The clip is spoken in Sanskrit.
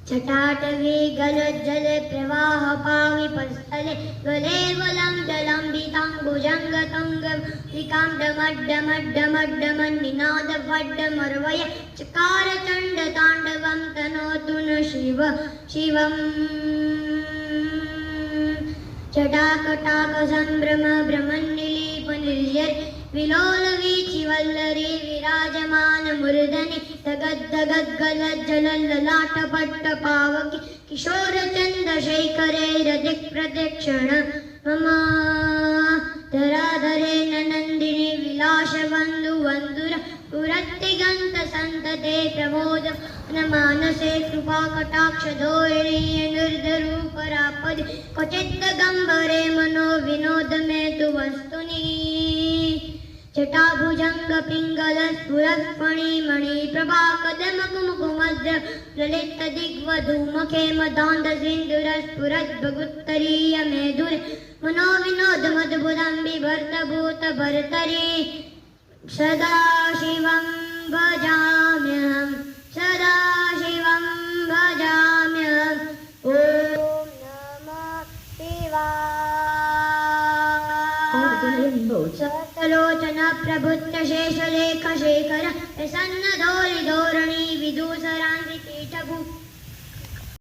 जटाटवी गलज्जले प्रवाह पाविपस्थले गलेवलं जलम्बिताम्बुजङ्गतुङ्गं विकाम्डमड्डमड्डमड्डमन्निनादवड्डमर्वय चकारचण्डताण्डवं तनोतु न शिव शिवम् जटाकटाकसम्भ्रम भ्रमन्निलीपनिर्यरि विलोलवीचिवल्लरी विराजमानमूर्धनि तगद्दगद्गलज्जलल्ललाटपट्टपावकि किशोरचन्दशेखरैरधिप्रदक्षिण मम धराधरेण नन्दिनी विलासबन्धुवन्धुर पुरत्तिगन्तसन्तते प्रमोद मानसे कृपाकटाक्षधोरिणी निर्धरूपरापदि क्वचिद्गम्भरे मनो विनोदमे तु वस्तुनि जटाभुजङ्गपिङ्गलस्फुरत्फणिमणि प्रभाकदमकुमुकुमद्र ललितदिग्वधूमखे मदान्धसिन्धुरस्फुरद्भगुत्तरीय मेधुर मनोविनोदमद्भुतं बिभर्तभूतभर्तरि सदा शिवं भजाम्यहं सदा शिवं भजाम्यहम् ॐ नमः शिवाय सतलोचन प्रभुत्य शेषलेख शेखर प्रसन्न धोरि धोरणी विदूसरान्ति कीटभू